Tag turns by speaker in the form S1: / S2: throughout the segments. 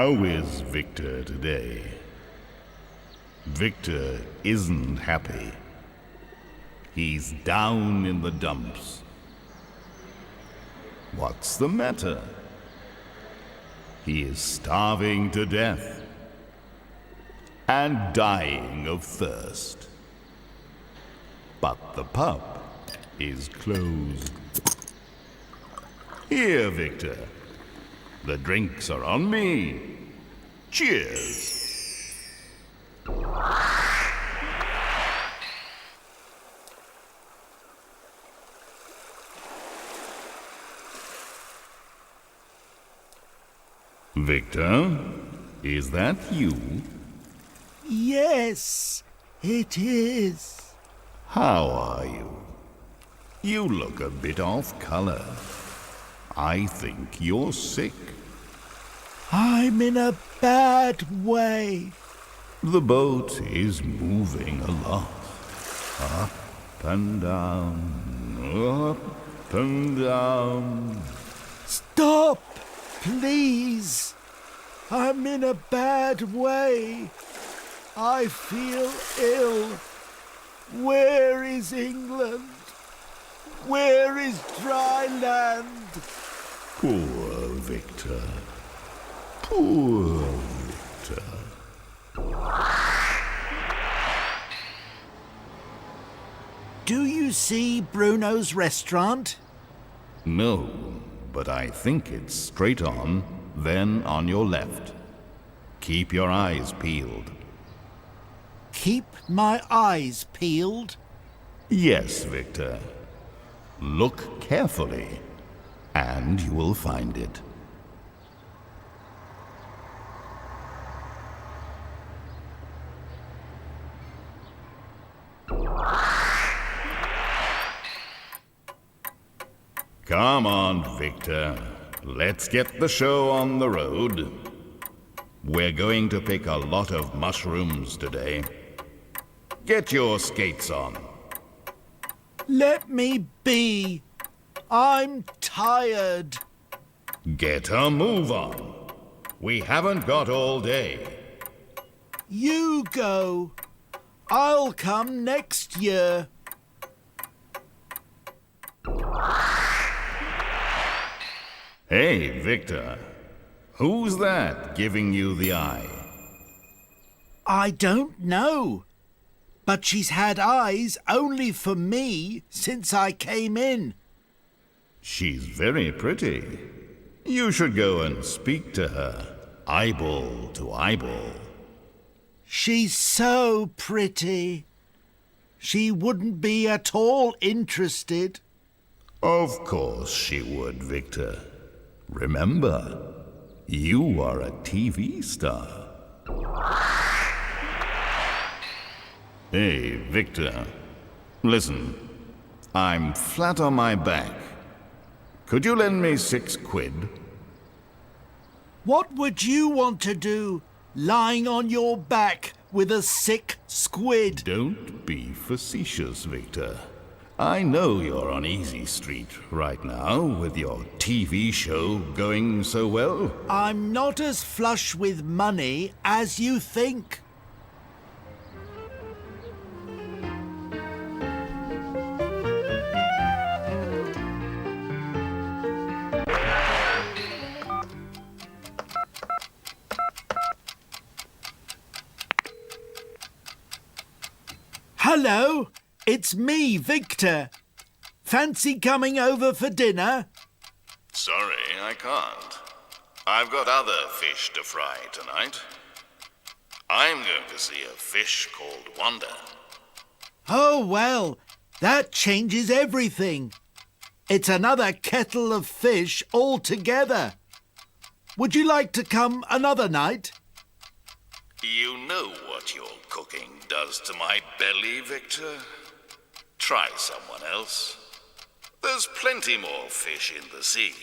S1: How is Victor today? Victor isn't happy. He's down in the dumps. What's the matter? He is starving to death and dying of thirst. But the pub is closed. Here, Victor. The drinks are on me. Cheers. Victor, is that you?
S2: Yes, it is.
S1: How are you? You look a bit off color. I think you're sick.
S2: I'm in a bad way.
S1: The boat is moving a lot. Up and down, up and down.
S2: Stop, please. I'm in a bad way. I feel ill. Where is England? Where is dry land?
S1: Poor Victor. Poor Victor.
S2: Do you see Bruno's restaurant?
S1: No, but I think it's straight on, then on your left. Keep your eyes peeled.
S2: Keep my eyes peeled?
S1: Yes, Victor. Look carefully, and you will find it. Come on, Victor. Let's get the show on the road. We're going to pick a lot of mushrooms today. Get your skates on.
S2: Let me be. I'm tired.
S1: Get a move on. We haven't got all day.
S2: You go. I'll come next year.
S1: Hey, Victor. Who's that giving you the eye?
S2: I don't know. But she's had eyes only for me since I came in.
S1: She's very pretty. You should go and speak to her, eyeball to eyeball.
S2: She's so pretty. She wouldn't be at all interested.
S1: Of course she would, Victor. Remember, you are a TV star. Hey, Victor. Listen, I'm flat on my back. Could you lend me £6?
S2: What would you want to do, lying on your back with a sick squid?
S1: Don't be facetious, Victor. I know you're on Easy Street right now with your TV show going so well.
S2: I'm not as flush with money as you think. Hello, it's me, Victor. Fancy coming over for dinner?
S1: Sorry, I can't. I've got other fish to fry tonight. I'm going to see a fish called Wanda.
S2: Oh, well, that changes everything. It's another kettle of fish altogether. Would you like to come another night?
S1: You know what your cooking does to my belly, Victor. Try someone else. There's plenty more fish in the sea.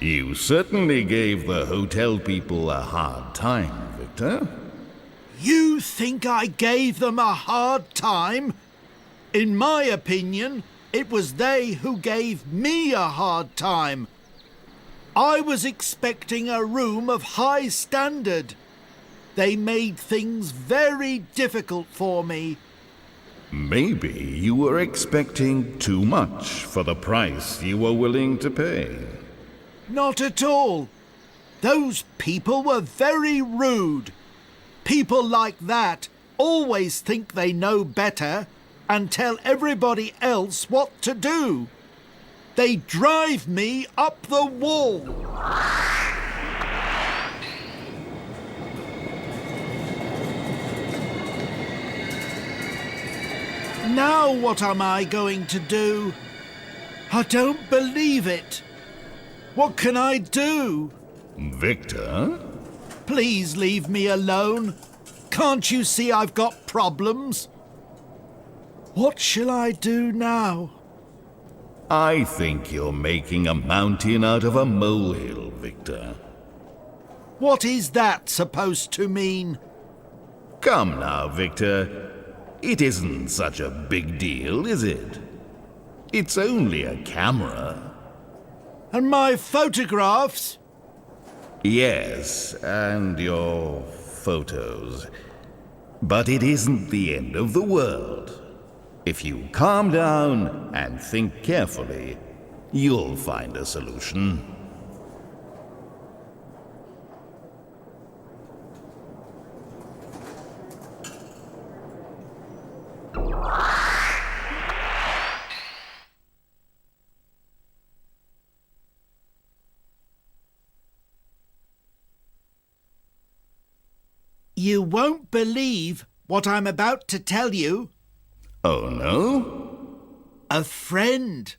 S1: You certainly gave the hotel people a hard time, Victor.
S2: You think I gave them a hard time? In my opinion, it was they who gave me a hard time. I was expecting a room of high standard. They made things very difficult for me.
S1: Maybe you were expecting too much for the price you were willing to pay.
S2: Not at all. Those people were very rude. People like that always think they know better and tell everybody else what to do. They drive me up the wall. Now what am I going to do? I don't believe it. What can I do?
S1: Victor?
S2: Please leave me alone. Can't you see I've got problems? What shall I do now?
S1: I think you're making a mountain out of a molehill, Victor.
S2: What is that supposed to mean?
S1: Come now, Victor. It isn't such a big deal, is it? It's only a camera.
S2: And my photographs?
S1: Yes, and your photos. But it isn't the end of the world. If you calm down and think carefully, you'll find a solution.
S2: You won't believe what I'm about to tell you.
S1: Oh, no?
S2: A friend,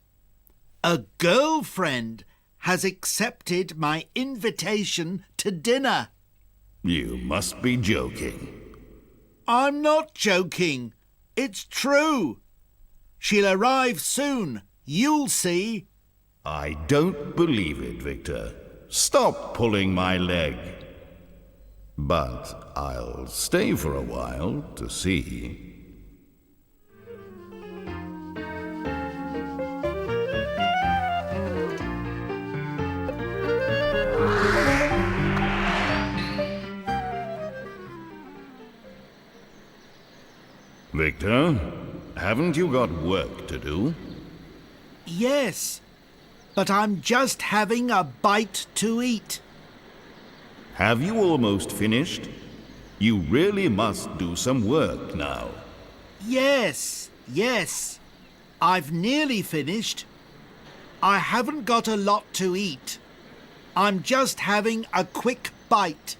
S2: a girlfriend, has accepted my invitation to dinner.
S1: You must be joking.
S2: I'm not joking. It's true. She'll arrive soon. You'll see.
S1: I don't believe it, Victor. Stop pulling my leg. But I'll stay for a while to see. Victor, haven't you got work to do?
S2: Yes, but I'm just having a bite to eat.
S1: Have you almost finished? You really must do some work now.
S2: Yes. I've nearly finished. I haven't got a lot to eat. I'm just having a quick bite.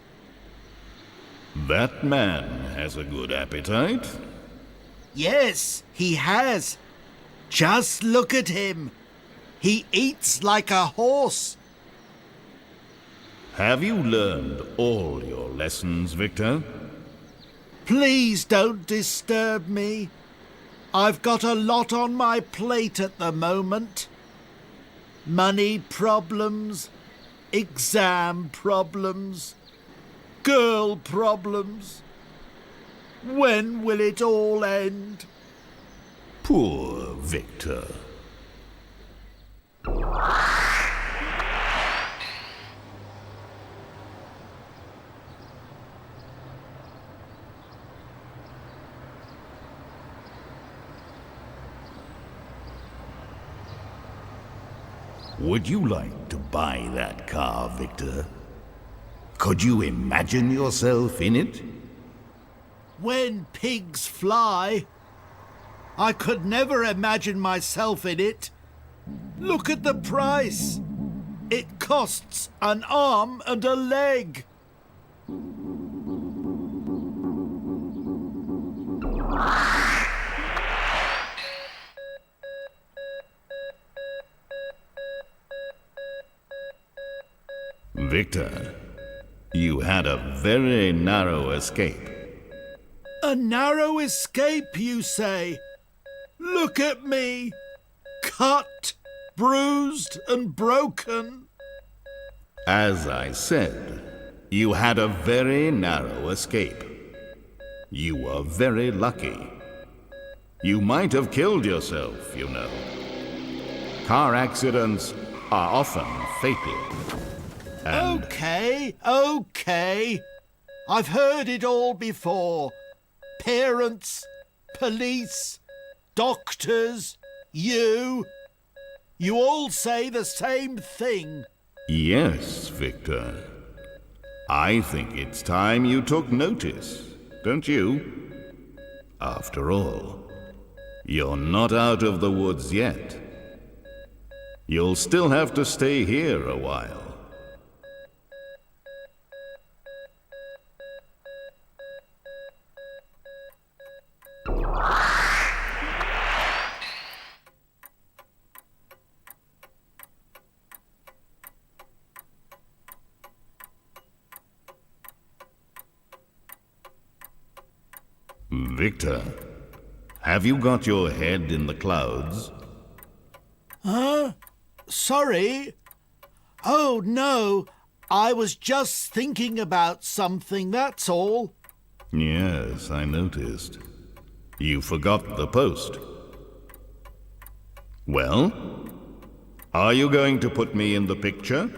S1: That man has a good appetite.
S2: Yes, he has. Just look at him. He eats like a horse.
S1: Have you learned all your lessons, Victor?
S2: Please don't disturb me. I've got a lot on my plate at the moment. Money problems, exam problems, girl problems. When will it all end?
S1: Poor Victor. Would you like to buy that car, Victor? Could you imagine yourself in it?
S2: When pigs fly. I could never imagine myself in it. Look at the price. It costs an arm and a leg.
S1: Victor, you had a very narrow escape.
S2: A narrow escape, you say? Look at me. Cut, bruised and broken.
S1: As I said, you had a very narrow escape. You were very lucky. You might have killed yourself, you know. Car accidents are often fatal. And
S2: Okay. I've heard it all before. Parents, police, doctors, you all say the same thing.
S1: yes, Victor. I think it's time you took notice, don't you? After all, you're not out of the woods yet. You'll still have to stay here a while. Victor, have you got your head in the clouds?
S2: Huh? Sorry? Oh, no. I was just thinking about something, that's all.
S1: Yes, I noticed. You forgot the post. Well, are you going to put me in the picture?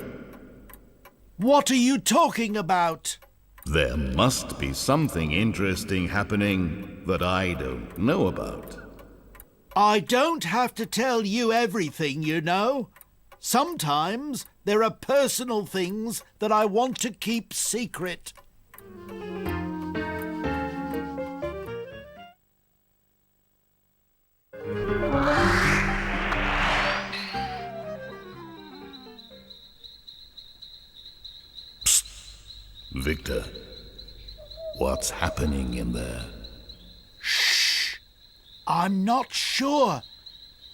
S2: What are you talking about?
S1: There must be something interesting happening that I don't know about.
S2: I don't have to tell you everything, you know. Sometimes there are personal things that I want to keep secret.
S1: Victor, what's happening in there?
S2: I'm not sure,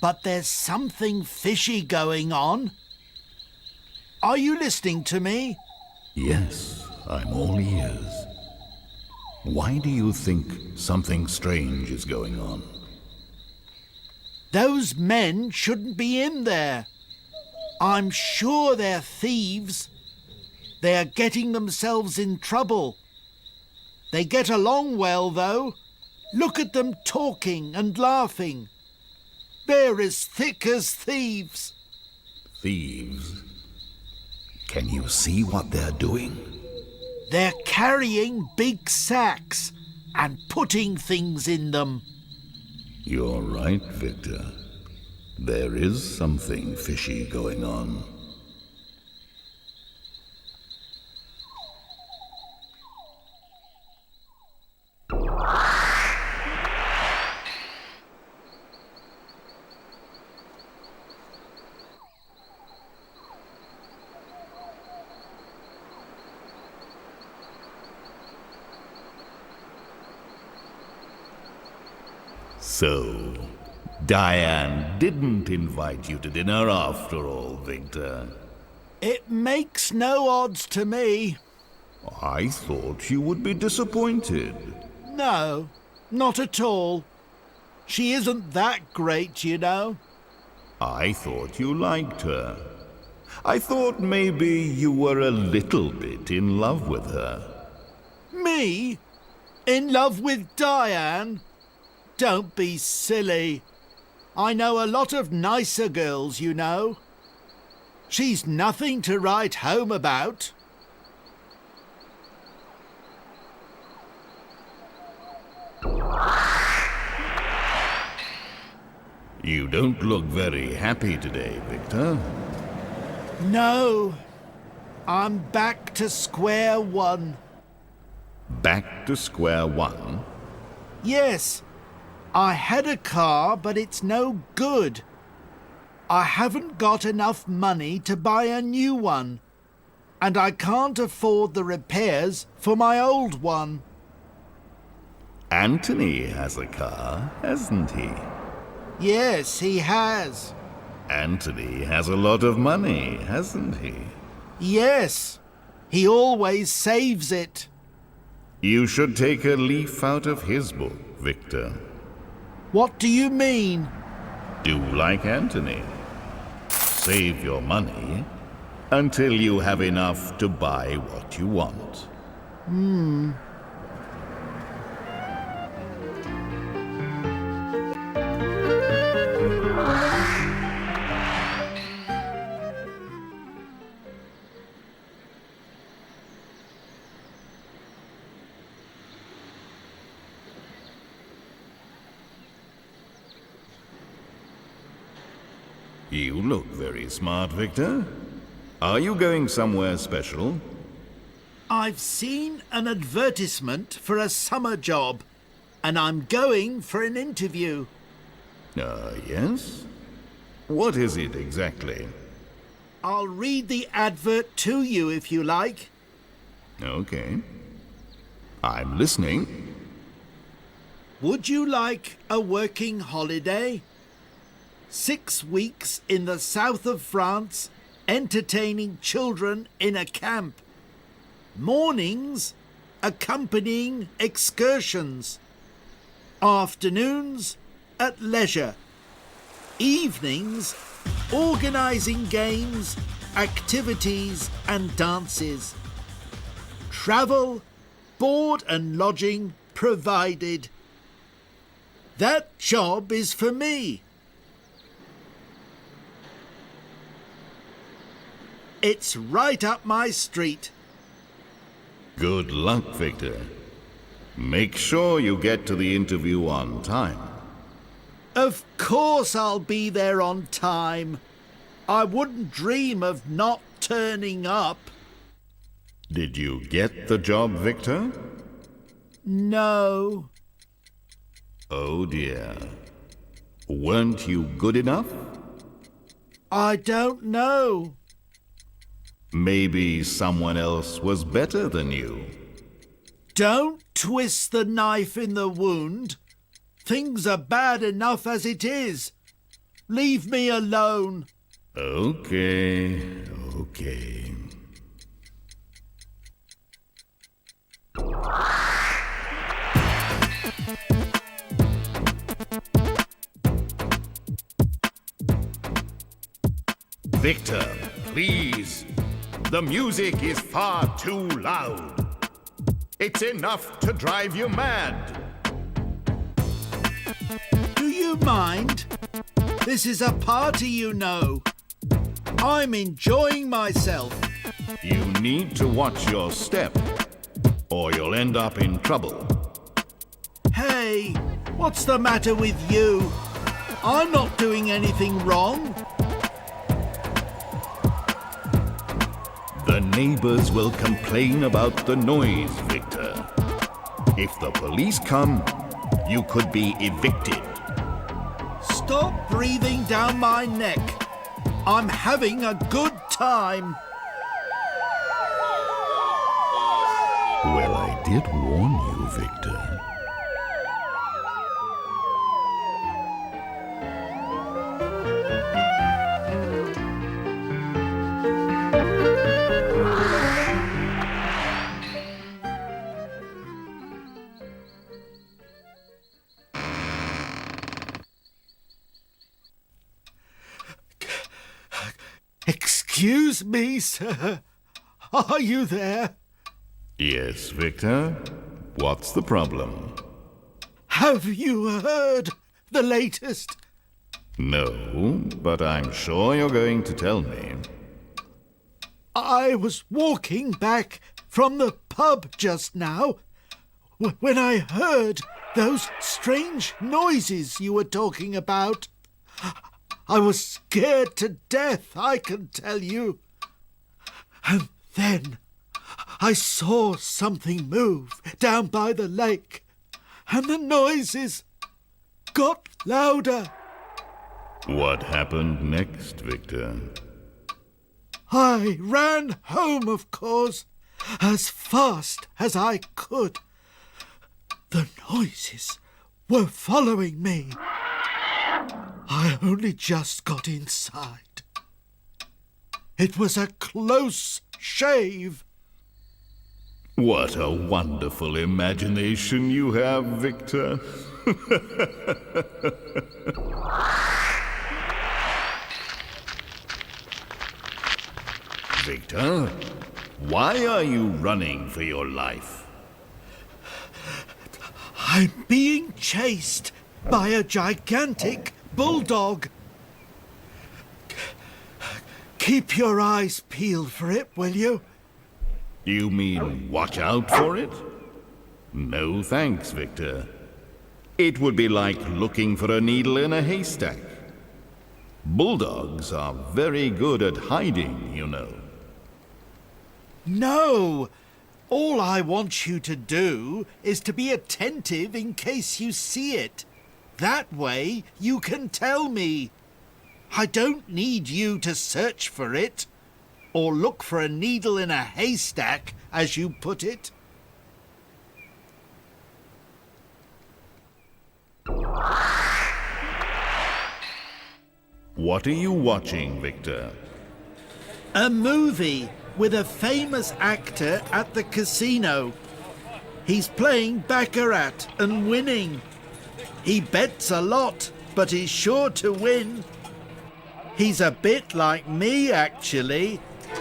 S2: but there's something fishy going on. Are you listening to me?
S1: Yes, I'm all ears. Why do you think something strange is going on?
S2: Those men shouldn't be in there. I'm sure they're thieves. They're getting themselves in trouble. They get along well, though. Look at them talking and laughing. They're as thick as thieves.
S1: Thieves? Can you see what they're doing?
S2: They're carrying big sacks and putting things in them.
S1: You're right, Victor. There is something fishy going on. So, Diane didn't invite you to dinner after all, Victor.
S2: It makes no odds to me.
S1: I thought you would be disappointed.
S2: No, not at all. She isn't that great, you know.
S1: I thought you liked her. I thought maybe you were a little bit in love with her.
S2: Me? In love with Diane? Don't be silly. I know a lot of nicer girls, you know. She's nothing to write home about.
S1: You don't look very happy today, Victor.
S2: No, I'm back to square one.
S1: Back to square one?
S2: Yes, I had a car, but it's no good. I haven't got enough money to buy a new one, and I can't afford the repairs for my old one.
S1: Anthony has a car, hasn't he?
S2: Yes, he has.
S1: Anthony has a lot of money, hasn't he?
S2: Yes, he always saves it.
S1: You should take a leaf out of his book, Victor.
S2: What do you mean?
S1: Do like Anthony. Save your money until you have enough to buy what you want. You look very smart, Victor. Are you going somewhere special?
S2: I've seen an advertisement for a summer job, and I'm going for an interview.
S1: Yes? What is it exactly?
S2: I'll read the advert to you if you like.
S1: Okay. I'm listening.
S2: Would you like a working holiday? 6 weeks in the south of France, entertaining children in a camp. Mornings, accompanying excursions. Afternoons, at leisure. Evenings, organising games, activities and dances. Travel, board and lodging provided. That job is for me. It's right up my street.
S1: Good luck, Victor. Make sure you get to the interview on time.
S2: Of course I'll be there on time. I wouldn't dream of not turning up.
S1: Did you get the job, Victor?
S2: No.
S1: Oh dear. Weren't you good enough?
S2: I don't know.
S1: Maybe someone else was better than you.
S2: Don't twist the knife in the wound. Things are bad enough as it is. Leave me alone.
S1: Okay. Victor, please. The music is far too loud. It's enough to drive you mad.
S2: Do you mind? This is a party, you know. I'm enjoying myself.
S1: You need to watch your step, or you'll end up in trouble.
S2: Hey, what's the matter with you? I'm not doing anything wrong.
S1: The neighbors will complain about the noise, Victor. If the police come, you could be evicted.
S2: Stop breathing down my neck. I'm having a good time.
S1: Well, I did warn you, Victor.
S2: Excuse me, sir. Are you there?
S1: Yes, Victor. What's the problem?
S2: Have you heard the latest?
S1: No, but I'm sure you're going to tell me.
S2: I was walking back from the pub just now when I heard those strange noises you were talking about. I was scared to death, I can tell you. And then I saw something move down by the lake, and the noises got louder.
S1: What happened next, Victor?
S2: I ran home, of course, as fast as I could. The noises were following me. I only just got inside. It was a close shave.
S1: What a wonderful imagination you have, Victor. Victor, why are you running for your life?
S2: I'm being chased by a gigantic bulldog. Keep your eyes peeled for it, will you?
S1: You mean watch out for it? No thanks, Victor. It would be like looking for a needle in a haystack. Bulldogs are very good at hiding, you know.
S2: No! All I want you to do is to be attentive in case you see it. That way you can tell me. I don't need you to search for it, or look for a needle in a haystack, as you put it.
S1: What are you watching, Victor?
S2: A movie with a famous actor at the casino. He's playing baccarat and winning. He bets a lot, but he's sure to win. He's a bit like me, actually.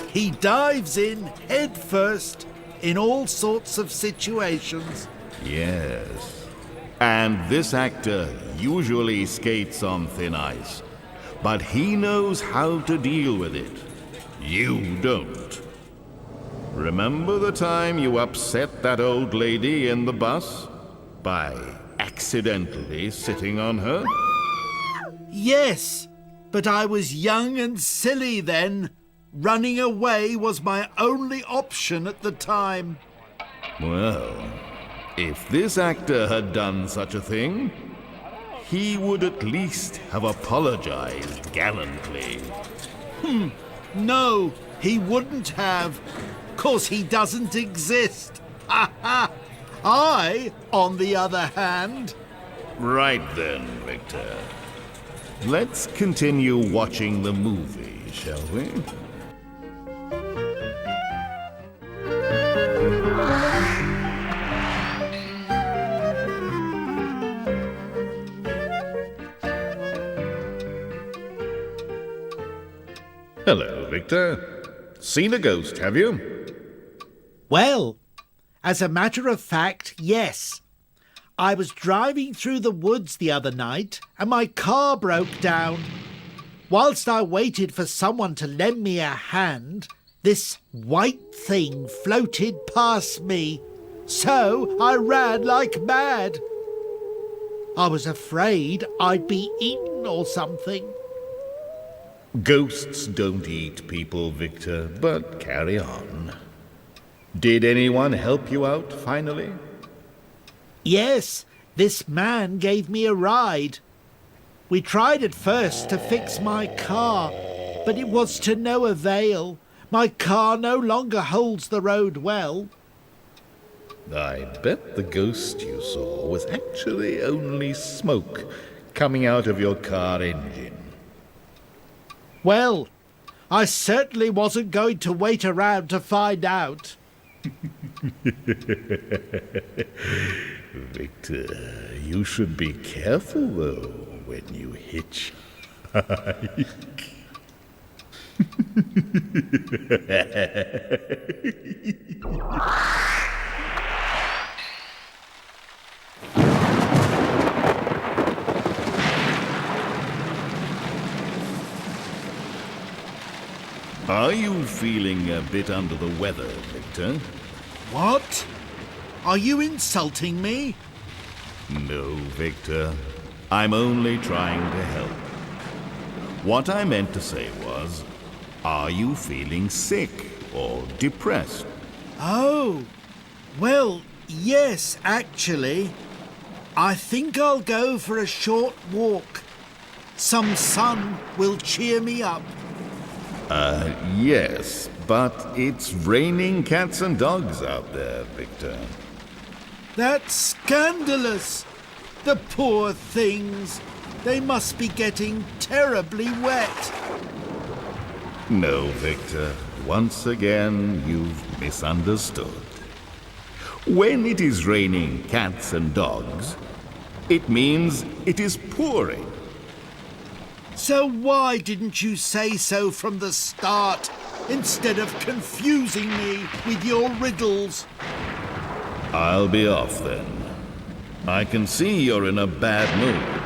S2: He dives in head first in all sorts of situations.
S1: Yes. And this actor usually skates on thin ice, but he knows how to deal with it. You don't. Remember the time you upset that old lady in the bus by accidentally sitting on her?
S2: Yes, but I was young and silly then. Running away was my only option at the time.
S1: Well, if this actor had done such a thing, he would at least have apologized gallantly.
S2: No, he wouldn't have. 'Cause he doesn't exist. Ha ha! I, on the other hand...
S1: Right then, Victor. Let's continue watching the movie, shall we? Hello, Victor. Seen a ghost, have you?
S2: Well, as a matter of fact, yes. I was driving through the woods the other night and my car broke down. Whilst I waited for someone to lend me a hand, this white thing floated past me. So I ran like mad. I was afraid I'd be eaten or something.
S1: Ghosts don't eat people, Victor, but carry on. Did anyone help you out, finally?
S2: Yes, this man gave me a ride. We tried at first to fix my car, but it was to no avail. My car no longer holds the road well.
S1: I bet the ghost you saw was actually only smoke coming out of your car engine.
S2: Well, I certainly wasn't going to wait around to find out.
S1: Victor, you should be careful, though, when you hitchhike. Are you feeling a bit under the weather, Victor?
S2: What? Are you insulting me?
S1: No, Victor. I'm only trying to help. What I meant to say was, are you feeling sick or depressed?
S2: Oh, well, yes, actually. I think I'll go for a short walk. Some sun will cheer me up.
S1: Yes, but it's raining cats and dogs out there, Victor.
S2: That's scandalous. The poor things. They must be getting terribly wet.
S1: No, Victor. Once again, you've misunderstood. When it is raining cats and dogs, it means it is pouring.
S2: So why didn't you say so from the start? instead of confusing me with your riddles.
S1: I'll be off then. I can see you're in a bad mood.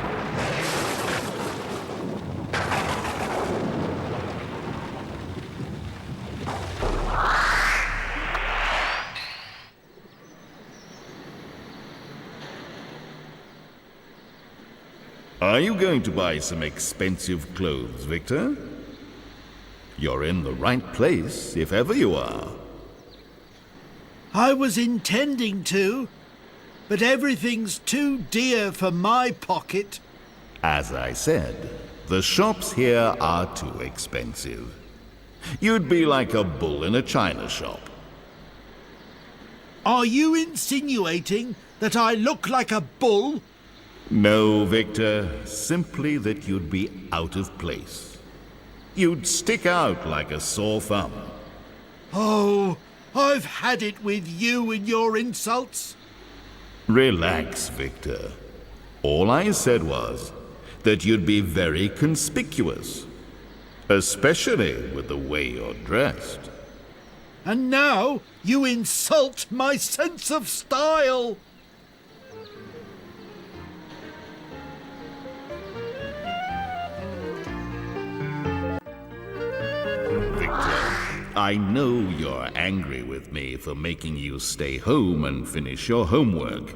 S1: Are you going to buy some expensive clothes, Victor? You're in the right place, if ever you are.
S2: I was intending to, but everything's too dear for my pocket.
S1: As I said, the shops here are too expensive. You'd be like a bull in a china shop.
S2: Are you insinuating that I look like a bull?
S1: No, Victor, simply that you'd be out of place. You'd stick out like a sore thumb.
S2: Oh, I've had it with you and your insults.
S1: Relax, Victor. All I said was that you'd be very conspicuous, especially with the way you're dressed.
S2: And now you insult my sense of style.
S1: I know you're angry with me for making you stay home and finish your homework,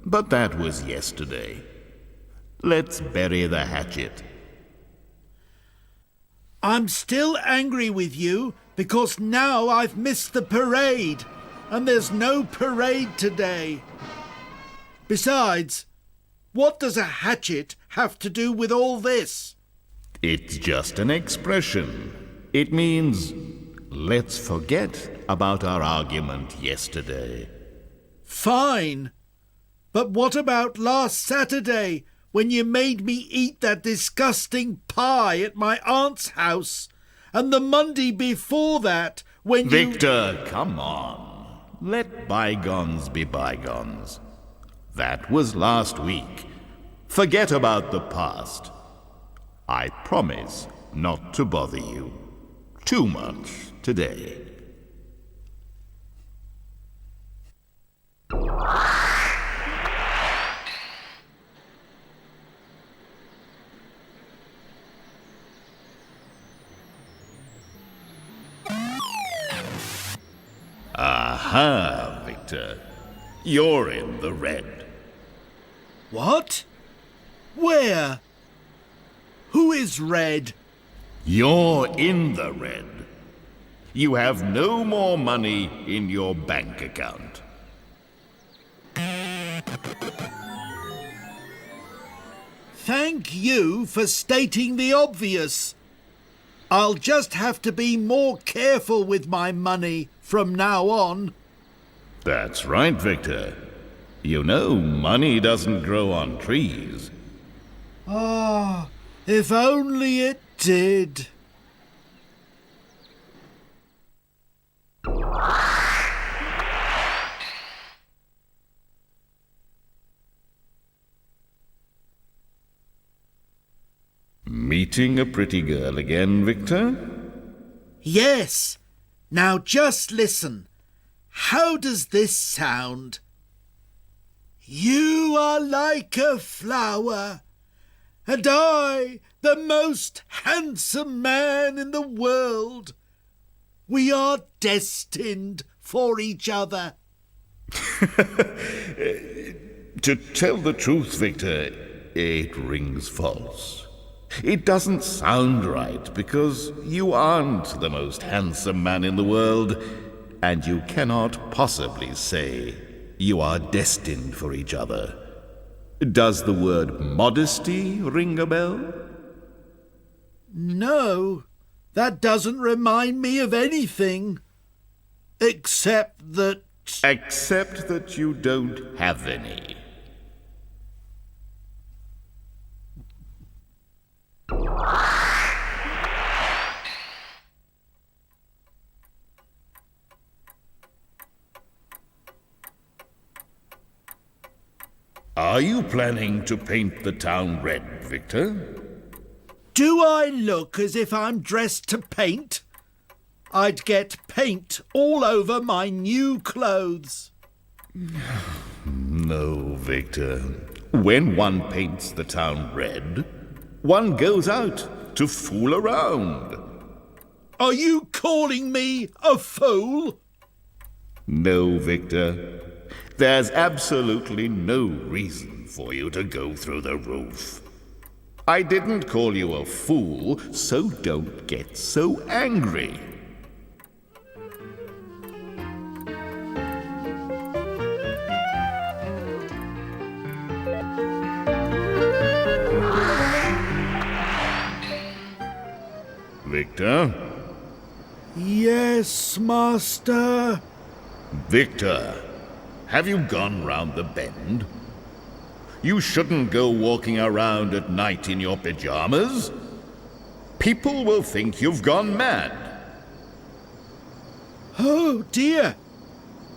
S1: but that was yesterday. Let's bury the hatchet.
S2: I'm still angry with you because now I've missed the parade, and there's no parade today. Besides, what does a hatchet have to do with all this?
S1: It's just an expression. It means, let's forget about our argument yesterday.
S2: Fine. But what about last Saturday, when you made me eat that disgusting pie at my aunt's house? And the Monday before that, when
S1: Victor, come on. Let bygones be bygones. That was last week. Forget about the past. I promise not to bother you too much today. Aha, Victor. You're in the red.
S2: What? Where? Who is red?
S1: You're in the red. You have no more money in your bank account.
S2: Thank you for stating the obvious. I'll just have to be more careful with my money from now on.
S1: That's right, Victor. You know, money doesn't grow on trees.
S2: Ah, if only it did.
S1: Meeting a pretty girl again, Victor?
S2: Yes. Now just listen. How does this sound? You are like a flower, and I, the most handsome man in the world. We are destined for each other.
S1: To tell the truth, Victor, it rings false. It doesn't sound right because you aren't the most handsome man in the world, and you cannot possibly say you are destined for each other. Does the word modesty ring a bell?
S2: No, that doesn't remind me of anything. Except that...
S1: Except that you don't have any. Are you planning to paint the town red, Victor?
S2: Do I look as if I'm dressed to paint? I'd get paint all over my new clothes.
S1: No, Victor. When one paints the town red, one goes out to fool around.
S2: Are you calling me a fool?
S1: No, Victor. There's absolutely no reason for you to go through the roof. I didn't call you a fool, so don't get so angry. Victor?
S2: Yes, master.
S1: Victor, have you gone round the bend? You shouldn't go walking around at night in your pajamas. People will think you've gone mad.
S2: Oh, dear.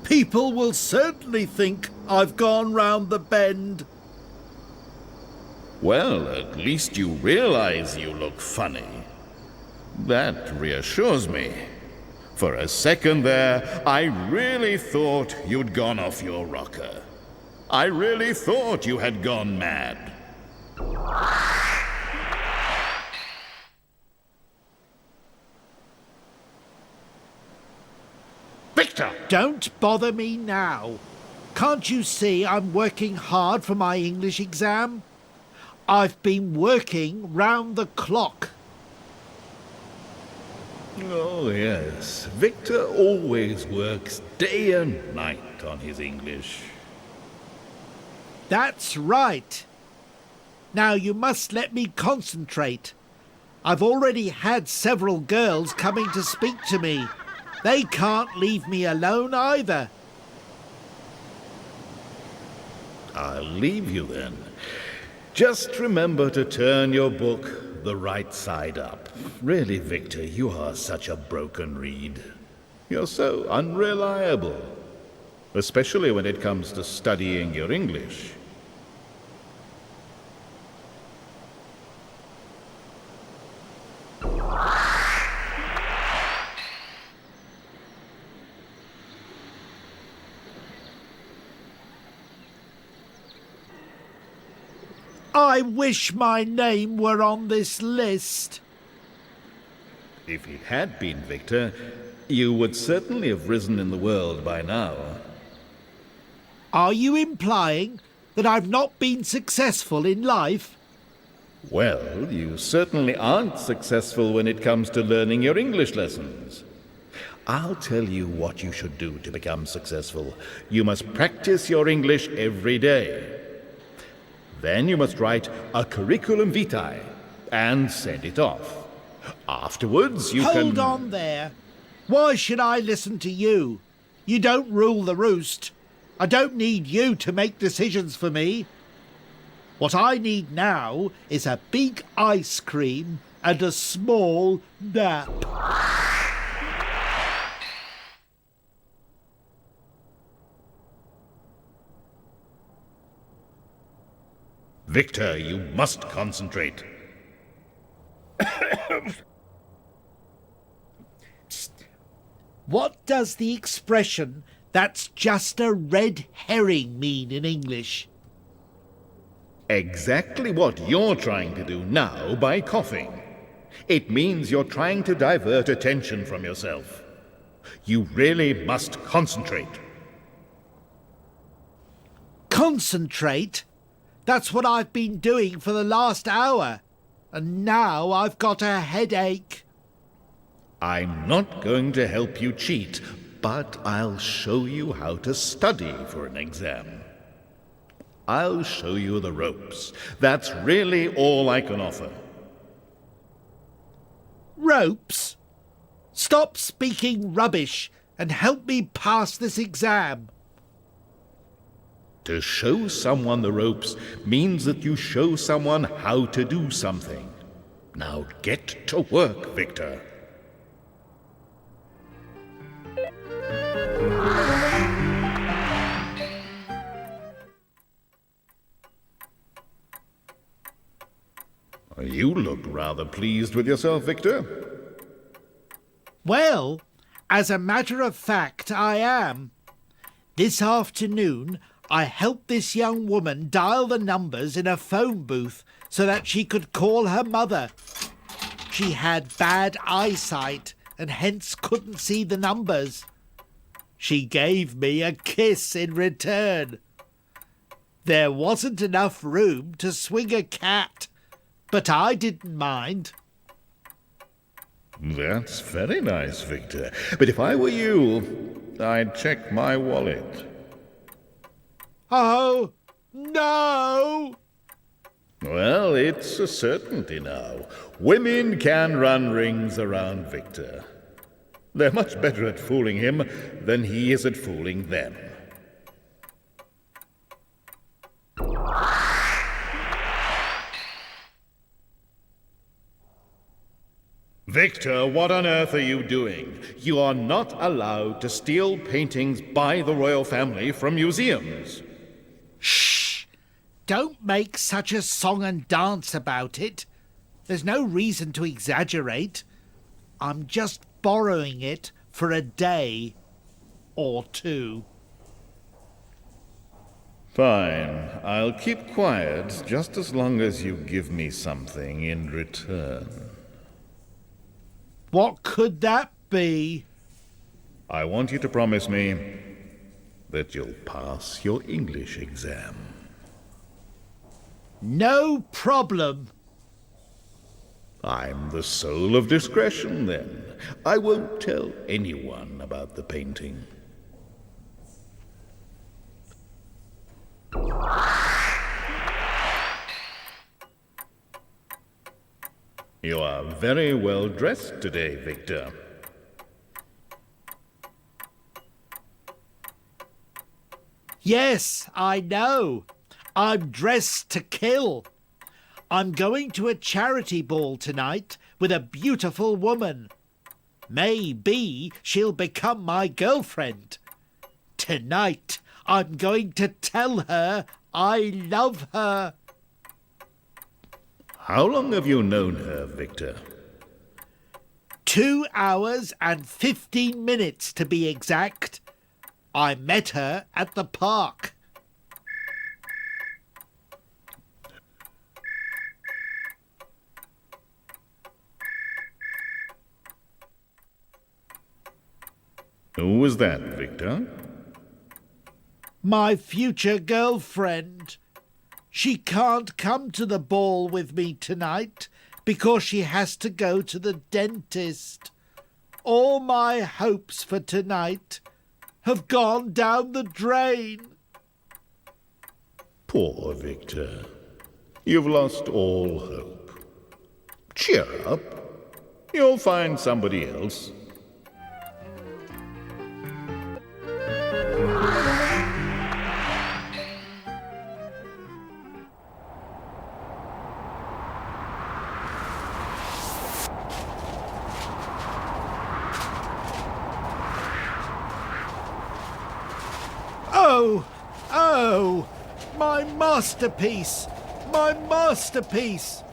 S2: People will certainly think I've gone round the bend.
S1: Well, at least you realize you look funny. That reassures me. For a second there, I really thought you'd gone off your rocker. I really thought you had gone mad. Victor!
S2: Don't bother me now. Can't you see I'm working hard for my English exam? I've been working round the clock.
S1: Oh, yes. Victor always works day and night on his English.
S2: That's right. Now you must let me concentrate. I've already had several girls coming to speak to me. They can't leave me alone either.
S1: I'll leave you then. Just remember to turn your book the right side up. Really, Victor, you are such a broken reed. You're so unreliable, especially when it comes to studying your English.
S2: I wish my name were on this list.
S1: If it had been, Victor, you would certainly have risen in the world by now.
S2: Are you implying that I've not been successful in life?
S1: Well, you certainly aren't successful when it comes to learning your English lessons. I'll tell you what you should do to become successful. You must practice your English every day. Then you must write a curriculum vitae and send it off. Afterwards, you can...
S2: Hold on there. Why should I listen to you? You don't rule the roost. I don't need you to make decisions for me. What I need now is a big ice cream and a small nap.
S1: Victor, you must concentrate.
S2: What does the expression, "that's just a red herring," mean in English?
S1: Exactly what you're trying to do now by coughing. It means you're trying to divert attention from yourself. You really must concentrate.
S2: Concentrate? That's what I've been doing for the last hour. And now I've got a headache.
S1: I'm not going to help you cheat, but I'll show you how to study for an exam. I'll show you the ropes. That's really all I can offer.
S2: Ropes? Stop speaking rubbish and help me pass this exam.
S1: To show someone the ropes means that you show someone how to do something. Now get to work, Victor. You look rather pleased with yourself, Victor.
S2: Well, As a matter of fact, I am. This afternoon, I helped this young woman dial the numbers in a phone booth so that she could call her mother. She had bad eyesight and hence couldn't see the numbers. She gave me a kiss in return. There wasn't enough room to swing a cat, but I didn't mind.
S1: That's very nice, Victor. But if I were you, I'd check my wallet.
S2: Oh, no!
S1: Well, it's a certainty now. Women can run rings around Victor. They're much better at fooling him than he is at fooling them. Victor, what on earth are you doing? You are not allowed to steal paintings by the royal family from museums.
S2: Shh! Don't make such a song and dance about it. There's no reason to exaggerate. I'm just borrowing it for a day or two.
S1: Fine. I'll keep quiet just as long as you give me something in return.
S2: What could that be?
S1: I want you to promise me that you'll pass your English exam.
S2: No problem.
S1: I'm the soul of discretion, then. I won't tell anyone about the painting. You are very well dressed today, Victor.
S2: Yes, I know. I'm dressed to kill. I'm going to a charity ball tonight with a beautiful woman. Maybe she'll become my girlfriend. Tonight, I'm going to tell her I love her.
S1: How long have you known her, Victor?
S2: 2 hours and 15 minutes to be exact. I met her at the park.
S1: Who was that, Victor?
S2: My future girlfriend. She can't come to the ball with me tonight because she has to go to the dentist. All my hopes for tonight have gone down the drain.
S1: Poor Victor. You've lost all hope. Cheer up. You'll find somebody else.
S2: Oh! Oh! My masterpiece! My masterpiece!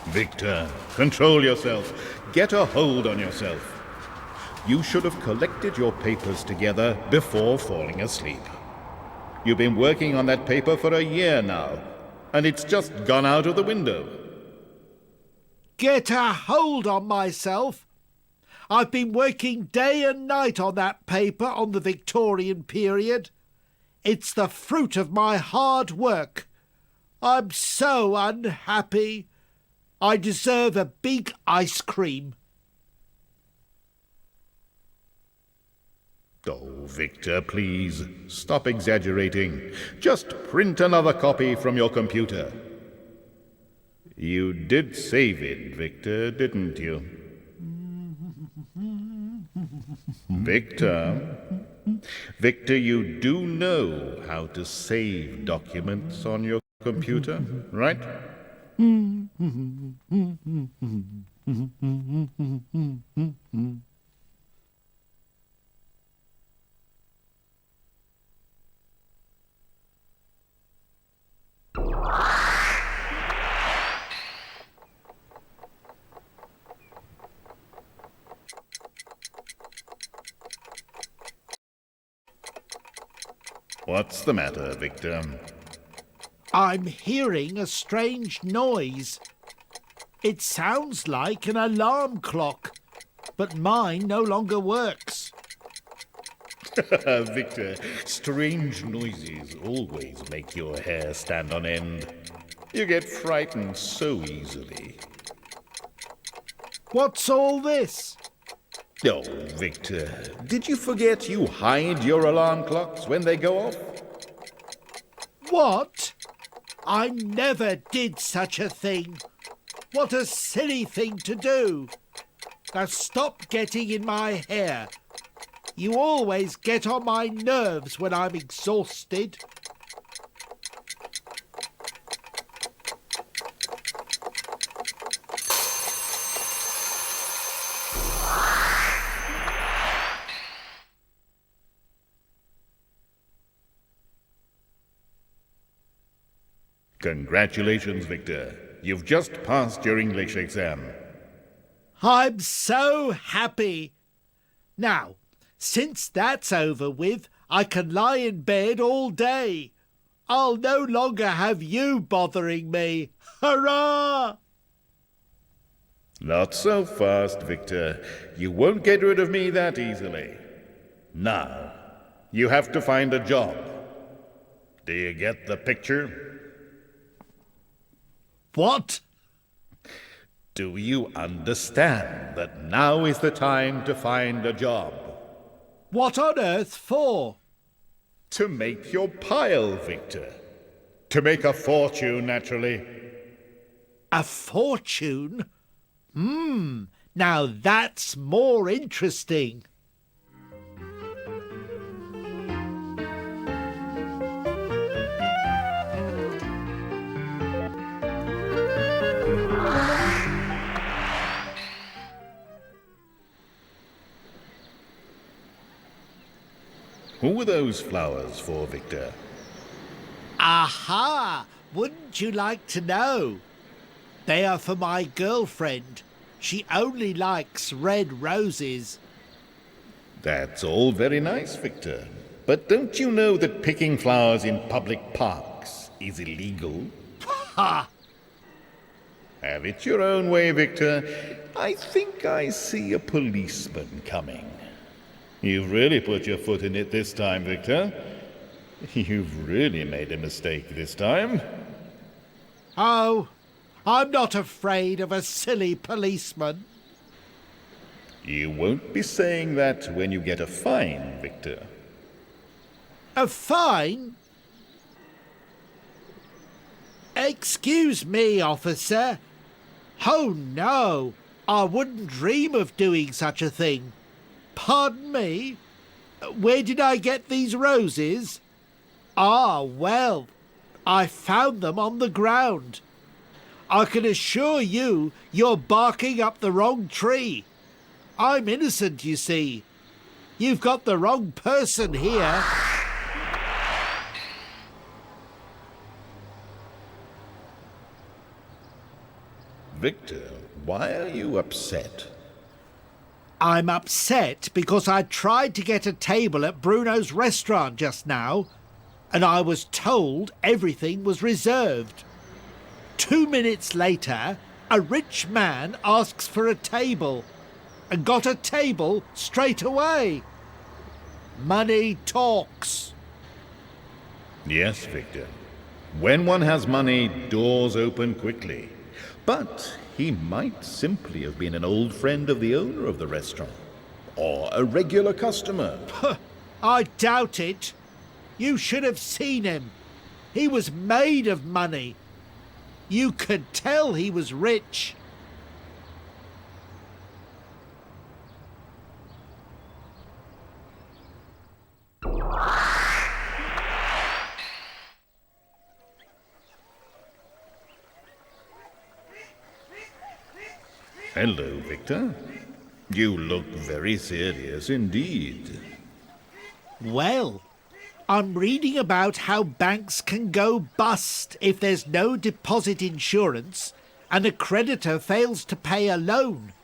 S1: Victor, control yourself. Get a hold on yourself. You should have collected your papers together before falling asleep. You've been working on that paper for a year now, and it's just gone out of the window.
S2: Get a hold on myself! I've been working day and night on that paper on the Victorian period. It's the fruit of my hard work. I'm so unhappy. I deserve a big ice cream.
S1: Oh, Victor, please, stop exaggerating. Just print another copy from your computer. You did save it, Victor, didn't you? Victor, you do know how to save documents on your computer, right? What's the matter, Victor?
S2: I'm hearing a strange noise. It sounds like an alarm clock, but mine no longer works.
S1: Victor, strange noises always make your hair stand on end. You get frightened so easily.
S2: What's all this?
S1: Oh, Victor, did you forget you hide your alarm clocks when they go off?
S2: What? I never did such a thing. What a silly thing to do. Now stop getting in my hair. You always get on my nerves when I'm exhausted.
S1: Congratulations, Victor. You've just passed your English exam.
S2: I'm so happy. Now, since that's over with, I can lie in bed all day. I'll no longer have you bothering me. Hurrah!
S1: Not so fast, Victor. You won't get rid of me that easily. Now, you have to find a job. Do you get the picture?
S2: What?
S1: Do you understand that now is the time to find a job?
S2: What on earth for?
S1: To make your pile, Victor. To make a fortune, naturally.
S2: A fortune? Now that's more interesting.
S1: Who were those flowers for, Victor?
S2: Aha! Wouldn't you like to know? They are for my girlfriend. She only likes red roses.
S1: That's all very nice, Victor. But don't you know that picking flowers in public parks is illegal?
S2: Ha!
S1: Have it your own way, Victor. I think I see a policeman coming. You've really put your foot in it this time, Victor. You've really made a mistake this time.
S2: Oh, I'm not afraid of a silly policeman.
S1: You won't be saying that when you get a fine, Victor.
S2: A fine? Excuse me, officer. Oh, no, I wouldn't dream of doing such a thing. Pardon me? Where did I get these roses? Ah, well, I found them on the ground. I can assure you you're barking up the wrong tree. I'm innocent, you see. You've got the wrong person here.
S1: Victor, why are you upset?
S2: I'm upset because I tried to get a table at Bruno's restaurant just now, and I was told everything was reserved. 2 minutes later, a rich man asks for a table, and got a table straight away. Money talks.
S1: Yes, Victor. When one has money, doors open quickly. But he might simply have been an old friend of the owner of the restaurant, or a regular customer.
S2: I doubt it. You should have seen him. He was made of money. You could tell he was rich.
S1: Hello, Victor. You look very serious indeed.
S2: Well, I'm reading about how banks can go bust if there's no deposit insurance and a creditor fails to pay a loan,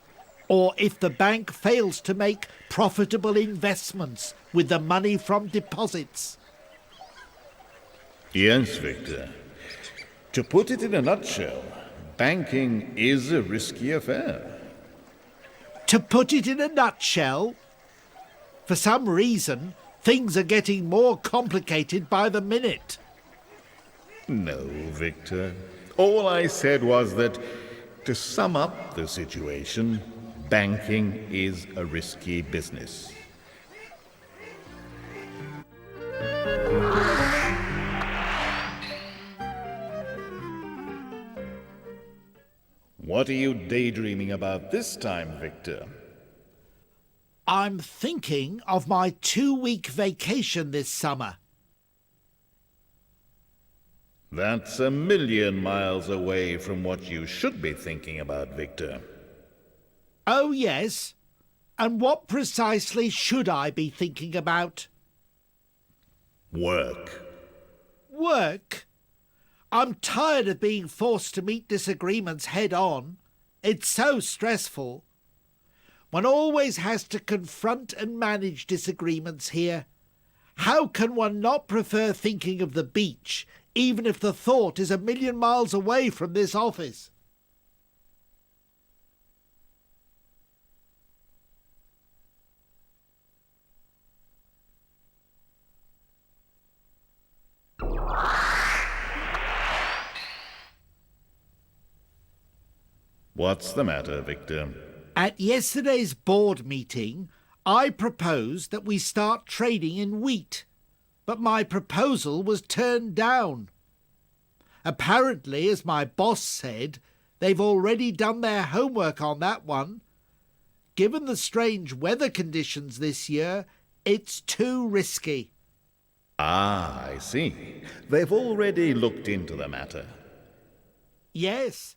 S2: or if the bank fails to make profitable investments with the money from deposits.
S1: Yes, Victor. To put it in a nutshell, banking is a risky affair.
S2: To put it in a nutshell, for some reason, things are getting more complicated by the minute.
S1: No, Victor. All I said was that, to sum up the situation, banking is a risky business. What are you daydreaming about this time, Victor?
S2: I'm thinking of my 2-week vacation this summer.
S1: That's a million miles away from what you should be thinking about, Victor.
S2: Oh, yes? And what precisely should I be thinking about?
S1: Work.
S2: Work? I'm tired of being forced to meet disagreements head on. It's so stressful. One always has to confront and manage disagreements here. How can one not prefer thinking of the beach, even if the thought is a million miles away from this office?
S1: What's the matter, Victor?
S2: At yesterday's board meeting, I proposed that we start trading in wheat, but my proposal was turned down. Apparently, as my boss said, they've already done their homework on that one. Given the strange weather conditions this year, it's too risky.
S1: Ah, I see. They've already looked into the matter.
S2: Yes,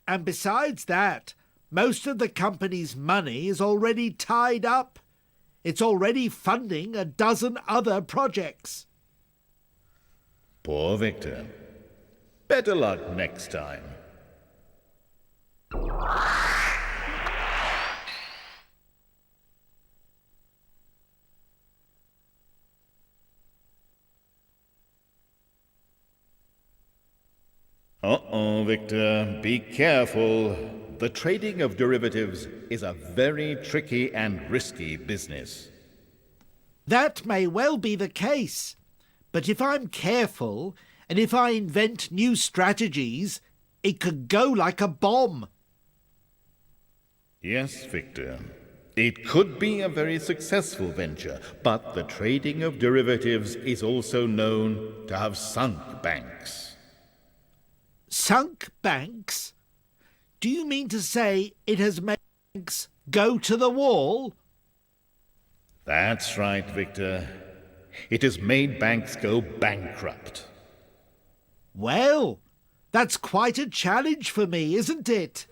S2: and besides that, most of the company's money is already tied up. It's already funding a dozen other projects.
S1: Poor Victor. Better luck next time. Uh-oh, Victor. Be careful. The trading of derivatives is a very tricky and risky business.
S2: That may well be the case. But if I'm careful, and if I invent new strategies, it could go like a bomb.
S1: Yes, Victor. It could be a very successful venture, but the trading of derivatives is also known to have sunk banks.
S2: Sunk banks? Do you mean to say it has made banks go to the wall?
S1: That's right, Victor. It has made banks go bankrupt.
S2: Well, that's quite a challenge for me, isn't it?